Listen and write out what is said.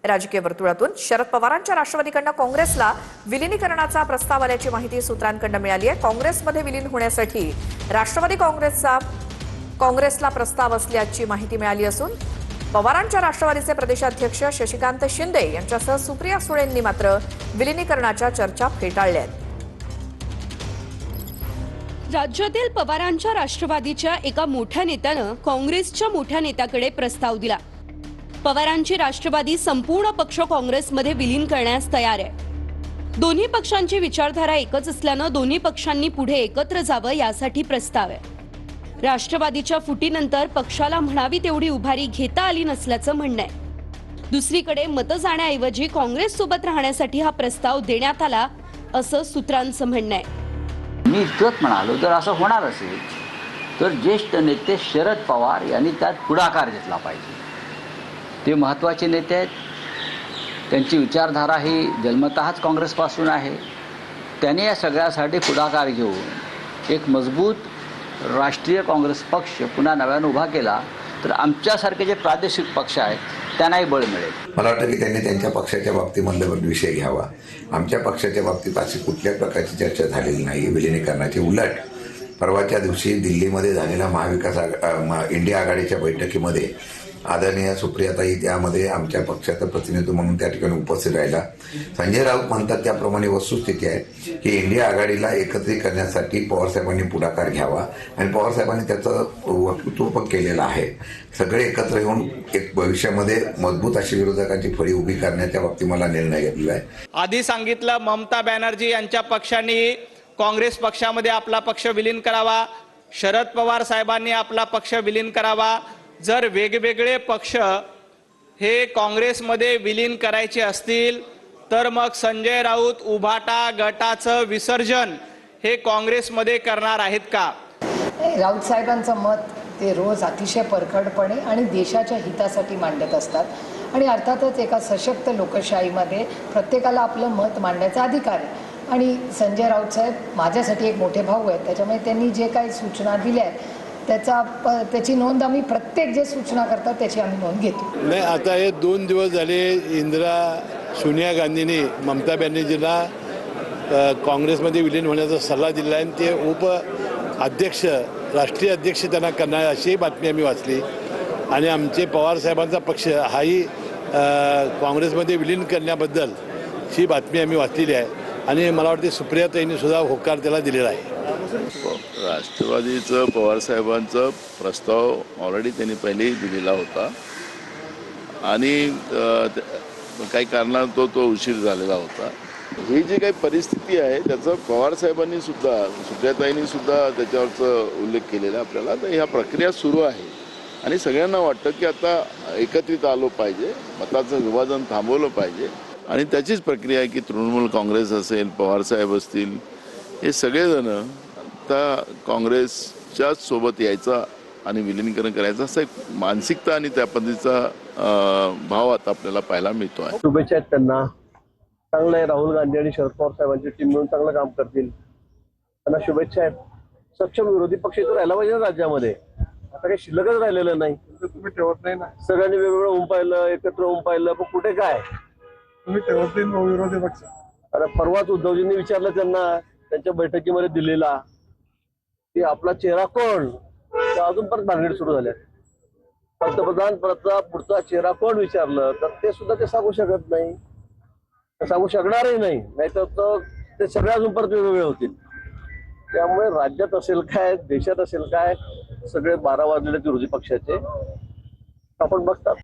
राजकीय वर्तुळातून शरद पवारांच्या राष्ट्रवादीकडून काँग्रेसला विलीनीकरणाचा प्रस्ताव आल्याची माहिती सूत्रांकडून मिळाली आहे। काँग्रेसमध्ये विलीन होण्यासाठी राष्ट्रवादी काँग्रेसला प्रस्ताव असल्याची माहिती मिळाली असून पवारांच्या राष्ट्रवादीचे प्रदेशाध्यक्ष शशिकांत शिंदे यांच्यासह सुप्रिया सुळेंनी मात्र विलीनीकरणाच्या चर्चा फेटाळल्या आहेत। राज्यातील पवारांच्या राष्ट्रवादीच्या एका मोठ्या नेत्यानं काँग्रेसच्या मोठ्या नेत्याकडे प्रस्ताव दिला। पवारांची राष्ट्रवादी संपूर्ण पक्ष काँग्रेसमध्ये विलीन करण्यास तयार आहे। दोन्ही पक्षांची विचारधारा एकच असल्यानं दोन्ही पक्षांनी पुढे एकत्र जावं यासाठी प्रस्ताव आहे। राष्ट्रवादीच्या फुटीनंतर पक्षाला म्हणावी तेवढी उभारी घेता आली नसल्याचं म्हणणं आहे। दुसरीकडे मतं जाण्याऐवजी काँग्रेससोबत राहण्यासाठी हा प्रस्ताव देण्यात आला असं सूत्रांचं म्हणणं आहे। मी इतकंच म्हणालो, जर असं होणार असेल तर ज्येष्ठ नेते शरद पवार यांनी त्यात पुढाकार घेतला पाहिजे। ते महत्त्वाचे नेते आहेत, त्यांची विचारधारा ही जन्मतःच काँग्रेसपासून आहे। त्यांनी या सगळ्यासाठी पुढाकार घेऊन एक मजबूत राष्ट्रीय काँग्रेस पक्ष पुन्हा नव्यानं उभा केला तर आमच्यासारखे जे प्रादेशिक पक्ष आहेत त्यांनाही बळ मिळेल। मला वाटतं की त्यांनी त्यांच्या पक्षाच्या बाबतीमधला विषय घ्यावा। आमच्या पक्षाच्या बाबतीत अशी कुठल्याच प्रकारची चर्चा झालेली नाही विलीनीकरणाची। उलट परवाच्या दिवशी दिल्लीमध्ये झालेल्या महाविकास इंडिया आघाडीच्या बैठकीमध्ये आदरणीय सुप्रियाताई त्यामध्ये आमच्या पक्षाचं प्रतिनिधित्व म्हणून त्या ठिकाणी उपस्थित राहिला। संजय राऊत म्हणतात त्याप्रमाणे वस्तुस्थिती आहे की इंडिया आघाडीला एकत्रित करण्यासाठी पवारसाहेबांनी पुढाकार घ्यावा आणि पवारसाहेबांनी त्याचं वक्तृत्व पण केलेलं आहे। सगळे एकत्र येऊन एक भविष्यामध्ये मजबूत अशी विरोधकांची फळी उभी करण्याच्या बाबतीत मला निर्णय घेतलेला आहे। आधी सांगितलं ममता बॅनर्जी यांच्या पक्षाने काँग्रेस पक्षामध्ये आपला पक्ष विलीन करावा, शरद पवार साहेबांनी आपला पक्ष विलीन करावा। जर वेगवेगळे पक्ष हे काँग्रेसमध्ये विलीन करायचे असतील तर मग संजय राऊत उभाटा गटाचं विसर्जन हे काँग्रेसमध्ये करणार आहेत का? राऊत साहेबांचं मत ते रोज अतिशय परखडपणे आणि देशाच्या हितासाठी मांडत असतात आणि अर्थातच एका सशक्त लोकशाहीमध्ये प्रत्येकाला आपलं मत मांडण्याचा अधिकार आहे। आणि संजय राऊत साहेब माझ्यासाठी एक मोठे भाऊ आहेत, त्याच्यामुळे त्यांनी जे काही सूचना दिल्या आहेत त्याची नोंद आम्ही प्रत्येक जे सूचना करतात त्याची आम्ही नोंद घेतो। नाही, आता हे 2 दिवस झाले सोनिया गांधींनी ममता बॅनर्जीला काँग्रेसमध्ये विलीन होण्याचा सल्ला दिला आणि ते अध्यक्ष राष्ट्रीय अध्यक्ष त्यांना करणार अशी बातमी आम्ही वाचली आणि आमचे पवारसाहेबांचा पक्ष हाही काँग्रेसमध्ये विलीन करण्याबद्दल ही बातमी आम्ही वाचलेली आहे आणि मला वाटते सुप्रियाताईंनी सुद्धा होकार त्याला दिलेला आहे। राष्ट्रवादीचं पवारसाहेबांचा प्रस्ताव ऑलरेडी त्यांनी पहिलेही दिलेला होता आणि काही कारणानं तो उशीर झालेला होता। ही जी काही परिस्थिती आहे त्याचा पवारसाहेबांनी सुद्धा सुप्रियाताईंनी सुद्धा त्याच्यावरचा उल्लेख केलेला आपल्याला। तर ह्या प्रक्रिया सुरू आहे आणि सगळ्यांना वाटतं की आता एकत्रित आलो पाहिजे, मताचं विभाजन थांबवलं पाहिजे आणि त्याचीच प्रक्रिया आहे की तृणमूल काँग्रेस असेल, पवारसाहेब असतील, हे सगळेजण आता काँग्रेसच्याच सोबत यायचा आणि विलीनीकरण करायचं असं एक मानसिकता आणि त्या पद्धतीचा भाव आता आपल्याला पाहायला मिळतो आहे। शुभेच्छा आहेत त्यांना, चांगलं आहे। राहुल गांधी आणि शरद पवार साहेबांची टीम मिळून चांगलं काम करतील, त्यांना शुभेच्छा आहेत। सक्षम विरोधी पक्ष तो राहिला पाहिजे ना राज्यामध्ये, आता काही शिल्लकच राहिलेलं नाही। तुम्ही ठेवत नाही ना, सगळ्यांनी वेगवेगळं उंपायलं, एकत्र उंपायलं, पण कुठे काय तुम्ही ठेवत नाही विरोधी पक्ष? अरे परवाच उद्धवजींनी विचारलं त्यांना त्यांच्या बैठकीमध्ये दिलेला की आपला चेहरा कोण, अजून परत भानगडी सुरू झाल्या। पंतप्रधान पदाचा पुढचा चेहरा कोण विचारलं तर ते सुद्धा ते सांगू शकत नाही, सांगू शकणारही नाही, नाहीतर ते सगळे अजून परत वेगवेगळे होतील। त्यामुळे राज्यात असेल काय, देशात असेल काय, सगळे 12 वाजलेले विरोधी पक्षाचे आपण बघतात।